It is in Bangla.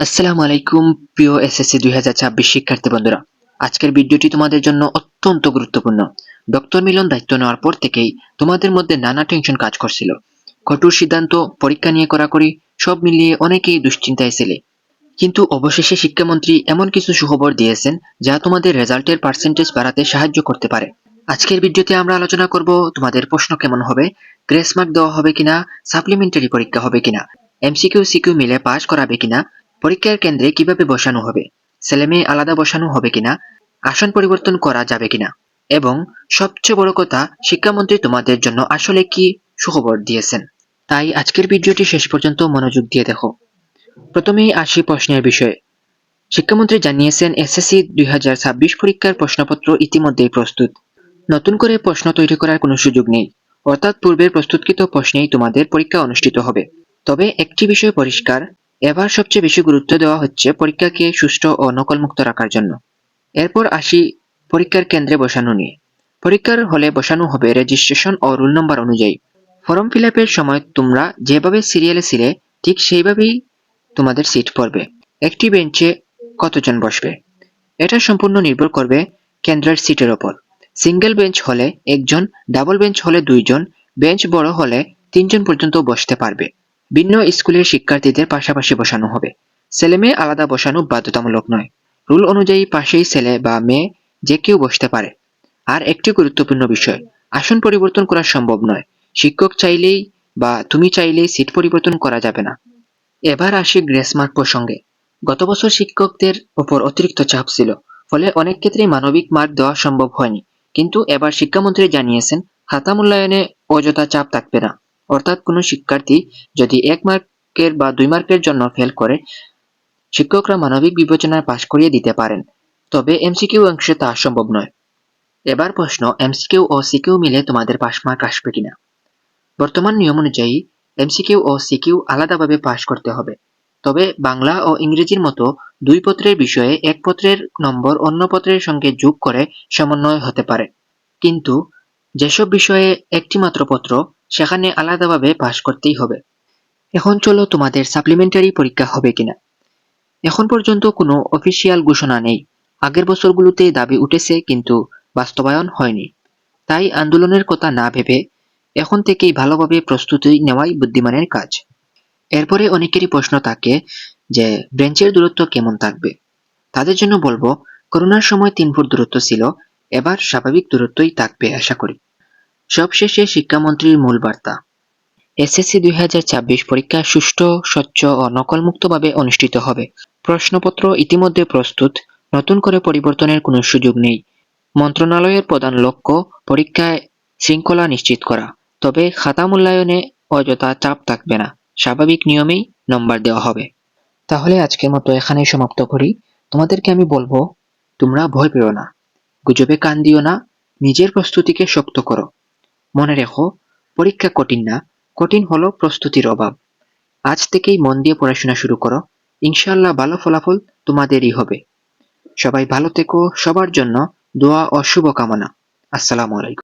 আসসালামু আলাইকুম প্রিয় এসএসসি 2026 শিক্ষার্থী বন্ধুরা। আজকের ভিডিওটি তোমাদের জন্য অত্যন্ত গুরুত্বপূর্ণ। ডক্টর মিলন দায়িত্ব নেওয়ার পর থেকেই তোমাদের মধ্যে নানা টেনশন কাজ করছিল। কঠোর সিদ্ধান্ত, পরীক্ষা নিয়ে কড়াকড়ি, সব মিলিয়ে অনেকেই দুশ্চিন্তায় ছিলে। কিন্তু অবশেষে শিক্ষামন্ত্রী এমন কিছু সুখবর দিয়েছেন যা তোমাদের রেজাল্টের পার্সেন্টেজ বাড়াতে সাহায্য করতে পারে। আজকের ভিডিওতে আমরা আলোচনা করব তোমাদের প্রশ্ন কেমন হবে, গ্রেস মার্ক দেওয়া হবে কিনা, সাপ্লিমেন্টারি পরীক্ষা হবে কিনা, এমসিকিউ সিকিউ মিলে পাস করাবে কিনা, পরীক্ষার কেন্দ্রে কিভাবে বসানো হবে, ছেলেমেয়ে আলাদা বসানো হবে কিনা, আসন পরিবর্তন করা যাবে কিনা, এবং সবচেয়ে বড় কথা, শিক্ষামন্ত্রী তোমাদের জন্য আসলে কি সুখবর দিয়েছেন। তাই আজকের ভিডিওটি শেষ পর্যন্ত মনোযোগ দিয়ে দেখো। প্রথমেই আসি প্রশ্নের বিষয়ে। শিক্ষামন্ত্রী জানিয়েছেন এসএসসি 2026 পরীক্ষার প্রশ্নপত্র ইতিমধ্যেই প্রস্তুত। নতুন করে প্রশ্ন তৈরি করার কোনো সুযোগ নেই, অর্থাৎ পূর্বের প্রস্তুতকৃত প্রশ্নেই তোমাদের পরীক্ষা অনুষ্ঠিত হবে। তবে একটি বিষয় পরিষ্কার, এবার সবচেয়ে বেশি গুরুত্ব দেওয়া হচ্ছে পরীক্ষাকে সুষ্ঠু ও নকলমুক্ত রাখার জন্য। এরপর আসি পরীক্ষার কেন্দ্রে বসানো নিয়ে। পরীক্ষার হলে বসানো হবে রেজিস্ট্রেশন ও রোল নম্বর অনুযায়ী। ফর্ম ফিল আপের সময় তোমরা যেভাবে সিরিয়ালে ছিলে ঠিক সেইভাবেই তোমাদের সিট পড়বে। একটি বেঞ্চে কতজন বসবে এটা সম্পূর্ণ নির্ভর করবে কেন্দ্রের সিটের ওপর। সিঙ্গেল বেঞ্চ হলে একজন, ডাবল বেঞ্চ হলে দুইজন, বেঞ্চ বড় হলে তিনজন পর্যন্ত বসতে পারবে। ভিন্ন স্কুলের শিক্ষার্থীদের পাশাপাশি বসানো হবে। ছেলে মেয়ে আলাদা বসানো বাধ্যতামূলক নয়। রুল অনুযায়ী পাশেই ছেলে বা মেয়ে যে কেউ বসতে পারে। আর একটি গুরুত্বপূর্ণ বিষয়, আসন পরিবর্তন করা সম্ভব নয়। শিক্ষক চাইলেই বা তুমি চাইলেই সিট পরিবর্তন করা যাবে না। এবার আসি গ্রেস মার্ক প্রসঙ্গে। গত বছর শিক্ষকদের উপর অতিরিক্ত চাপ ছিল, ফলে অনেক ক্ষেত্রেই মানবিক মার্ক দেওয়া সম্ভব হয়নি। কিন্তু এবার শিক্ষামন্ত্রী জানিয়েছেন খাতা মূল্যায়নে অযথা চাপ থাকবে না। অর্থাৎ কোনো শিক্ষার্থী যদি 1 মার্কের বা 2 মার্কের জন্য ফেল করে, শিক্ষকরা মানবিক বিবেচনায় পাশ করিয়ে দিতে পারেন। তবে এমসিকিউ অংশে তা সম্ভব নয়। এবার প্রশ্ন, এমসিকিউ ও সিকিউ মিলে তোমাদের পাস মার্ক আসবে কিনা। বর্তমান নিয়ম অনুযায়ী এমসিকিউ ও সিকিউ আলাদাভাবে পাস করতে হবে। তবে বাংলা ও ইংরেজির মতো দুই পত্রের বিষয়ে এক পত্রের নম্বর অন্য পত্রের সঙ্গে যোগ করে সমন্বয় হতে পারে। কিন্তু যেসব বিষয়ে একটি মাত্র পত্র, সেখানে আলাদাভাবে পাস করতেই হবে। এখন চলো তোমাদের সাপ্লিমেন্টারি পরীক্ষা হবে কিনা। এখন পর্যন্ত কোনো অফিসিয়াল ঘোষণা নেই। আগের বছরগুলোতে দাবি উঠেছে কিন্তু বাস্তবায়ন হয়নি। তাই আন্দোলনের কথা না ভেবে এখন থেকেই ভালোভাবে প্রস্তুতি নেওয়াই বুদ্ধিমানের কাজ। এরপরে অনেকেরই প্রশ্ন থাকে যে বেঞ্চের দূরত্ব কেমন থাকবে। তাদের জন্য বলবো, করোনার সময় 3 ফুট দূরত্ব ছিল, এবার স্বাভাবিক দূরত্বই থাকবে আশা করি। সবশেষে শিক্ষামন্ত্রীর মূল বার্তা, এসএসসি 2026 পরীক্ষা সুষ্ঠু, স্বচ্ছ ও নকলমুক্তভাবে অনুষ্ঠিত হবে। প্রশ্নপত্র ইতিমধ্যে প্রস্তুত, নতুন করে পরিবর্তনের কোনো সুযোগ নেই। মন্ত্রণালয়ের প্রধান লক্ষ্য পরীক্ষায় শৃঙ্খলা নিশ্চিত করা। তবে খাতা মূল্যায়নে অযথা চাপ থাকবে না, স্বাভাবিক নিয়মেই নম্বর দেওয়া হবে। তাহলে আজকের মতো এখানেই সমাপ্ত করি। তোমাদেরকে আমি বলবো, তোমরা ভয় পেও না, গুজবে কান দিও না, নিজের প্রস্তুতিকে শক্ত করো। মনে রেখো, পরীক্ষা কঠিন না, কঠিন হলো প্রস্তুতির অভাব। আজ থেকেই মন দিয়ে পড়াশোনা শুরু করো, ইনশাআল্লাহ ভালো ফলাফল তোমাদেরই হবে। সবাই ভালো থেকো, সবার জন্য দোয়া ও শুভকামনা। আসসালামু আলাইকুম।